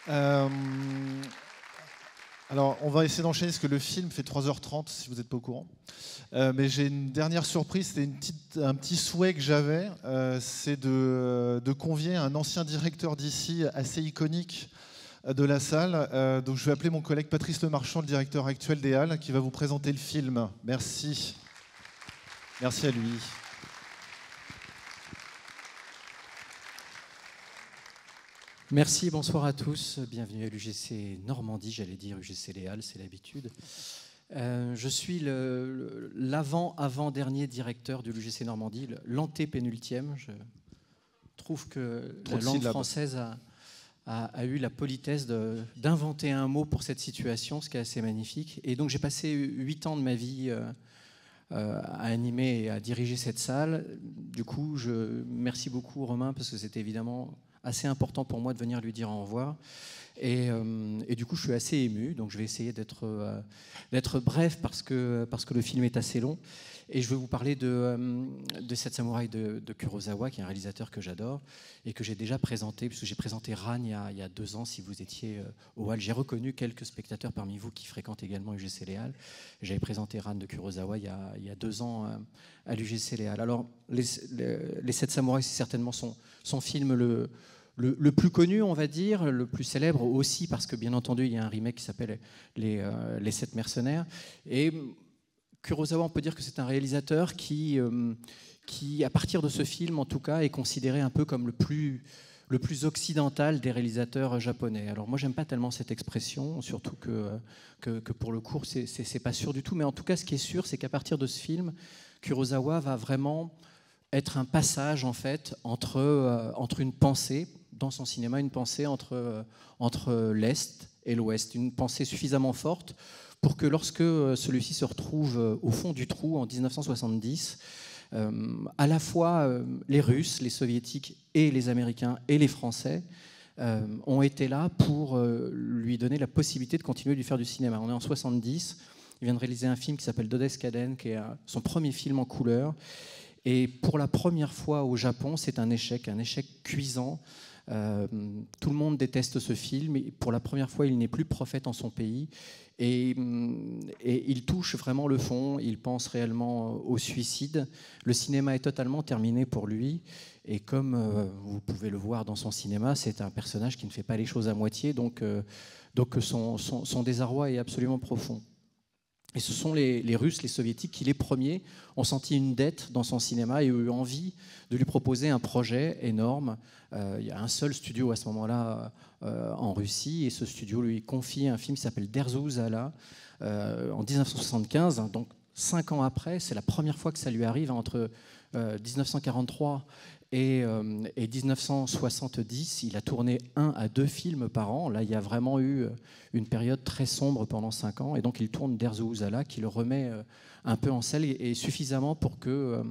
Euh, alors, on va essayer d'enchaîner parce que le film fait 3h30, si vous n'êtes pas au courant. Mais j'ai une dernière surprise, c'était un petit souhait que j'avais, c'est de convier un ancien directeur d'ici assez iconique de la salle. Donc je vais appeler mon collègue Patrice Lemarchand, le directeur actuel des Halles, qui va vous présenter le film. Merci. Merci à lui. Merci, bonsoir à tous. Bienvenue à l'UGC Normandie, j'allais dire UGC Les Halles, c'est l'habitude. Je suis l'avant-dernier directeur de l'UGC Normandie, l'antépénultième. Je trouve que la langue française a eu la politesse d'inventer un mot pour cette situation, ce qui est assez magnifique. Et donc j'ai passé 8 ans de ma vie à animer et à diriger cette salle. Du coup, merci beaucoup Romain, parce que c'était évidemment assez important pour moi de venir lui dire au revoir. Et du coup, je suis assez ému, donc je vais essayer d'être bref parce que le film est assez long. Et je vais vous parler de Sept Samouraïs de Kurosawa, qui est un réalisateur que j'adore et que j'ai déjà présenté, puisque j'ai présenté Ran il y a 2 ans, si vous étiez au Halles. J'ai reconnu quelques spectateurs parmi vous qui fréquentent également UGC Les Halles. J'avais présenté Ran de Kurosawa il y a 2 ans à l'UGC Les Halles. Alors, les Sept Samouraïs, c'est certainement son film le plus connu, on va dire, le plus célèbre aussi, parce que bien entendu, il y a un remake qui s'appelle Les Sept Mercenaires. Et Kurosawa, on peut dire que c'est un réalisateur qui, à partir de ce film, en tout cas, est considéré un peu comme le plus occidental des réalisateurs japonais. Alors moi, j'aime pas tellement cette expression, surtout que pour le coup, c'est pas sûr du tout. Mais en tout cas, ce qui est sûr, c'est qu'à partir de ce film, Kurosawa va vraiment être un passage, en fait, entre une pensée, dans son cinéma, une pensée entre l'Est et l'Ouest, une pensée suffisamment forte pour que lorsque celui-ci se retrouve au fond du trou en 1970, à la fois les Russes, les Soviétiques et les Américains et les Français ont été là pour lui donner la possibilité de continuer de lui faire du cinéma. On est en 70, il vient de réaliser un film qui s'appelle Dodes'kaden, qui est son premier film en couleur. Et pour la première fois au Japon, c'est un échec cuisant. Tout le monde déteste ce film. Et pour la première fois, il n'est plus prophète en son pays. Et il touche vraiment le fond. Il pense réellement au suicide. Le cinéma est totalement terminé pour lui. Et comme vous pouvez le voir dans son cinéma, c'est un personnage qui ne fait pas les choses à moitié. Donc son désarroi est absolument profond. Et ce sont les Russes, les Soviétiques qui, les premiers, ont senti une dette dans son cinéma et ont eu envie de lui proposer un projet énorme. Il y a un seul studio à ce moment-là en Russie, et ce studio lui confie un film qui s'appelle Derzu Zala en 1975. Donc 5 ans après, c'est la première fois que ça lui arrive, entre 1943 et 1970, il a tourné 1 à 2 films par an. Là, il y a vraiment eu une période très sombre pendant 5 ans. Et donc, il tourne Derzu Zala, qui le remet un peu en selle, et suffisamment pour que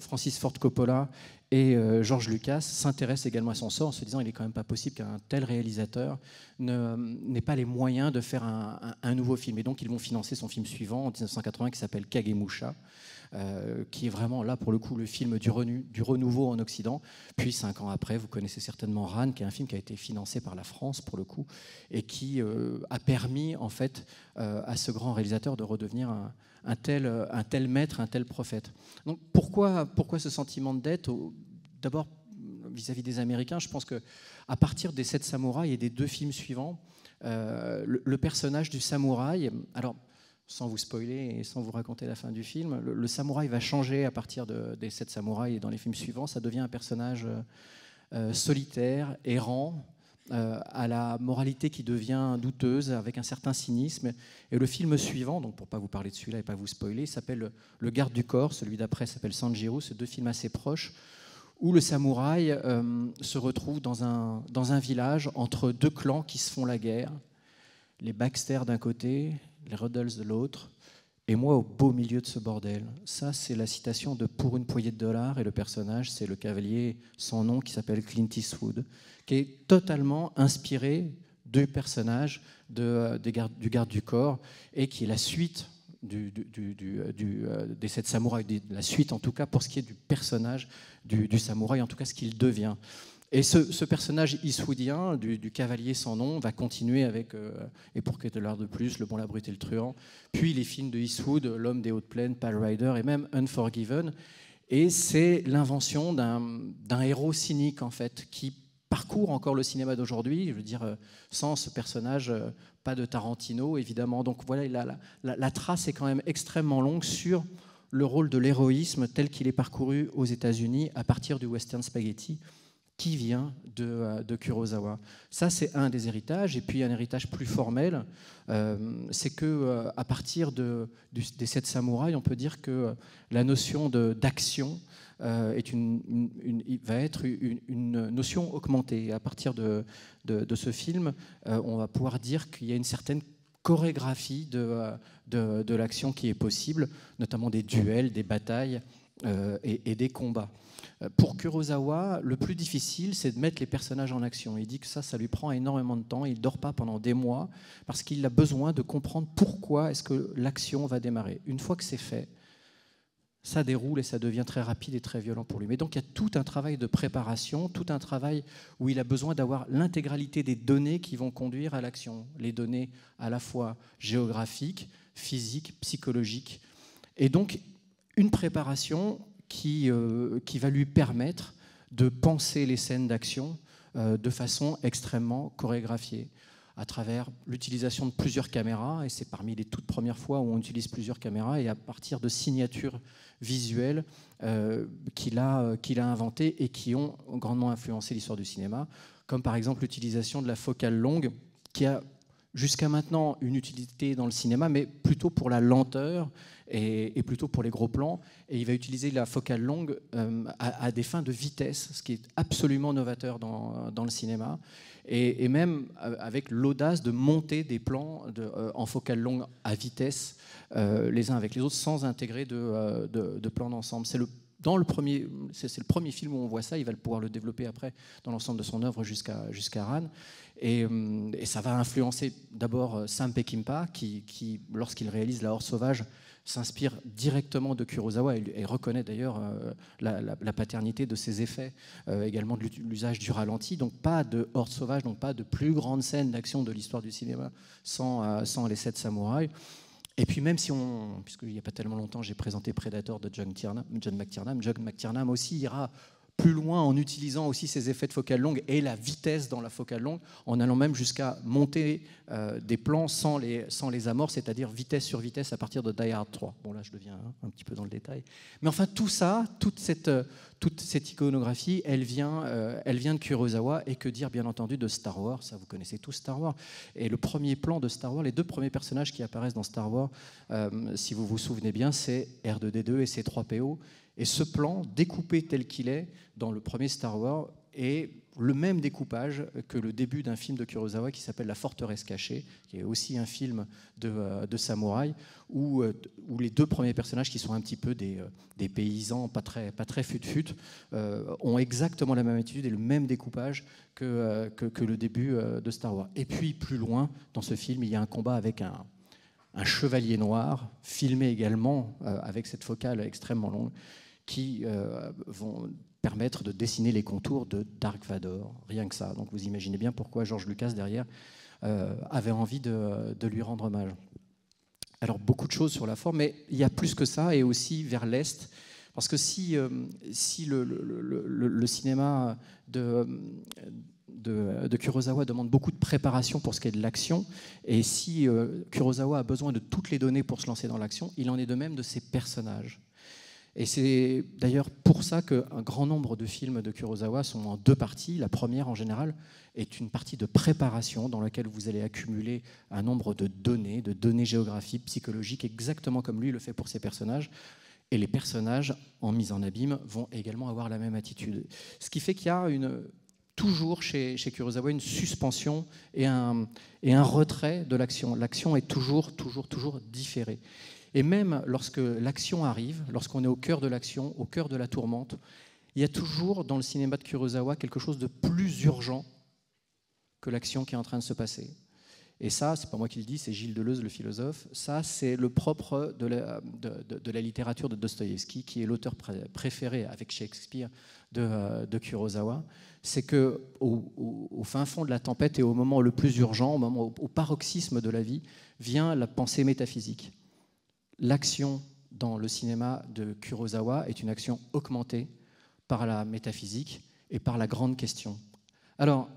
Francis Ford Coppola et George Lucas s'intéressent également à son sort, en se disant qu'il n'est quand même pas possible qu'un tel réalisateur n'ait pas les moyens de faire un nouveau film. Et donc, ils vont financer son film suivant, en 1980, qui s'appelle Kagemusha, qui est vraiment, là, pour le coup, le film du renouveau en Occident. Puis, 5 ans après, vous connaissez certainement Ran, qui est un film qui a été financé par la France, pour le coup, et qui a permis, en fait, à ce grand réalisateur de redevenir un tel maître, un tel prophète. Donc, pourquoi ce sentiment de dette ? D'abord, vis-à-vis des Américains, je pense qu'à partir des 7 samouraïs et des 2 films suivants, le personnage du samouraï... Alors, sans vous spoiler et sans vous raconter la fin du film, le samouraï va changer à partir des 7 samouraïs, et dans les films suivants, ça devient un personnage solitaire, errant, à la moralité qui devient douteuse, avec un certain cynisme. Et le film suivant, donc pour ne pas vous parler de celui-là et pas vous spoiler, s'appelle Le Garde du Corps, celui d'après s'appelle Sanjiro, c'est 2 films assez proches, où le samouraï se retrouve dans un village entre 2 clans qui se font la guerre, les Baxter d'un côté, les Ruddles de l'autre, et moi au beau milieu de ce bordel. Ça, c'est la citation de Pour une poignée de dollars, et le personnage, c'est le cavalier sans nom qui s'appelle Clint Eastwood, qui est totalement inspiré du personnage du garde du corps, et qui est la suite des 7 samouraïs, la suite en tout cas pour ce qui est du personnage du samouraï, en tout cas ce qu'il devient. Et ce personnage eastwoodien du cavalier sans nom va continuer avec Et pour quelques dollars de plus, Le Bon, la Brute et le Truand, puis les films de Eastwood, L'Homme des Hautes Plaines, Pale Rider et même Unforgiven. Et c'est l'invention d'un héros cynique en fait qui parcourt encore le cinéma d'aujourd'hui. Je veux dire, sans ce personnage, pas de Tarantino évidemment. Donc voilà, la trace est quand même extrêmement longue sur le rôle de l'héroïsme tel qu'il est parcouru aux États-Unis à partir du western spaghetti, qui vient de Kurosawa. Ça, c'est un des héritages. Et puis, un héritage plus formel, c'est qu'à partir des 7 samouraïs, on peut dire que la notion d'action va être une notion augmentée. À partir de ce film, on va pouvoir dire qu'il y a une certaine chorégraphie de l'action qui est possible, notamment des duels, des batailles et des combats. Pour Kurosawa, le plus difficile, c'est de mettre les personnages en action. Il dit que ça lui prend énormément de temps. Il ne dort pas pendant des mois parce qu'il a besoin de comprendre pourquoi est-ce que l'action va démarrer. Une fois que c'est fait, ça déroule et ça devient très rapide et très violent pour lui. Mais donc il y a tout un travail de préparation, tout un travail où il a besoin d'avoir l'intégralité des données qui vont conduire à l'action. Les données à la fois géographiques, physiques, psychologiques. Et donc une préparation qui va lui permettre de penser les scènes d'action de façon extrêmement chorégraphiée, à travers l'utilisation de plusieurs caméras, et c'est parmi les toutes premières fois où on utilise plusieurs caméras, et à partir de signatures visuelles qu'il a inventées et qui ont grandement influencé l'histoire du cinéma, comme par exemple l'utilisation de la focale longue, qui a jusqu'à maintenant une utilité dans le cinéma, mais plutôt pour la lenteur et plutôt pour les gros plans. Et il va utiliser la focale longue à des fins de vitesse, ce qui est absolument novateur dans le cinéma. Et même avec l'audace de monter des plans en focale longue à vitesse les uns avec les autres, sans intégrer de plan d'ensemble. C'est le premier film où on voit ça. Il va pouvoir le développer après dans l'ensemble de son œuvre jusqu'à Ran. Et ça va influencer d'abord Sam Peckinpah, qui lorsqu'il réalise La Horse sauvage, s'inspire directement de Kurosawa et reconnaît d'ailleurs la paternité de ses effets, également de l'usage du ralenti. Donc pas de Horse sauvage, donc pas de plus grande scène d'action de l'histoire du cinéma sans les 7 samouraïs. Et puis même si puisqu'il n'y a pas tellement longtemps, j'ai présenté Predator de John McTiernan. John McTiernan aussi ira plus loin en utilisant aussi ces effets de focale longue et la vitesse dans la focale longue, en allant même jusqu'à monter des plans sans les amorces, c'est-à-dire vitesse sur vitesse à partir de Die Hard 3. Bon là je deviens un petit peu dans le détail. Mais enfin tout ça, toute cette iconographie, elle vient de Kurosawa, et que dire bien entendu de Star Wars. Ça vous connaissez tous Star Wars. Et le premier plan de Star Wars, les 2 premiers personnages qui apparaissent dans Star Wars, si vous vous souvenez bien, c'est R2-D2 et C3PO. Et ce plan, découpé tel qu'il est dans le premier Star Wars, est le même découpage que le début d'un film de Kurosawa qui s'appelle La Forteresse cachée, qui est aussi un film de samouraï, où les 2 premiers personnages, qui sont un petit peu des paysans pas très fut-fut, ont exactement la même attitude et le même découpage que le début de Star Wars. Et puis plus loin, dans ce film, il y a un combat avec un chevalier noir, filmé également avec cette focale extrêmement longue, qui vont permettre de dessiner les contours de Dark Vador, rien que ça. Donc vous imaginez bien pourquoi George Lucas, derrière, avait envie de lui rendre hommage. Alors beaucoup de choses sur la forme, mais il y a plus que ça, et aussi vers l'Est, parce que si le cinéma de Kurosawa demande beaucoup de préparation pour ce qui est de l'action, et si Kurosawa a besoin de toutes les données pour se lancer dans l'action, il en est de même de ses personnages. Et c'est d'ailleurs pour ça qu'un grand nombre de films de Kurosawa sont en 2 parties. La première, en général, est une partie de préparation dans laquelle vous allez accumuler un nombre de données géographiques, psychologiques, exactement comme lui le fait pour ses personnages. Et les personnages, en mise en abîme, vont également avoir la même attitude. Ce qui fait qu'il y a toujours chez Kurosawa une suspension et un retrait de l'action. L'action est toujours différée. Et même lorsque l'action arrive, lorsqu'on est au cœur de l'action, au cœur de la tourmente, il y a toujours dans le cinéma de Kurosawa quelque chose de plus urgent que l'action qui est en train de se passer. Et ça, c'est pas moi qui le dis, c'est Gilles Deleuze, le philosophe. Ça, c'est le propre de la littérature de Dostoïevski, qui est l'auteur préféré avec Shakespeare de Kurosawa. C'est que au fin fond de la tempête et au moment le plus urgent, au paroxysme de la vie, vient la pensée métaphysique. L'action dans le cinéma de Kurosawa est une action augmentée par la métaphysique et par la grande question. Alors,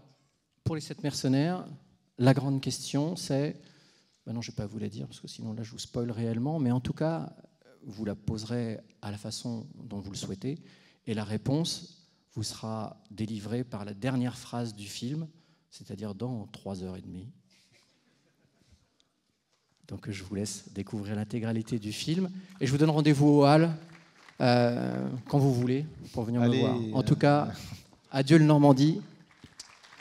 pour les 7 mercenaires, la grande question, c'est... Ben non, je ne vais pas vous la dire, parce que sinon, là, je vous spoil réellement, mais en tout cas, vous la poserez à la façon dont vous le souhaitez, et la réponse vous sera délivrée par la dernière phrase du film, c'est-à-dire dans 3h30. Donc, je vous laisse découvrir l'intégralité du film, et je vous donne rendez-vous au Hall quand vous voulez, pour venir me voir. En tout cas, adieu le Normandie,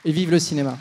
et vive le cinéma.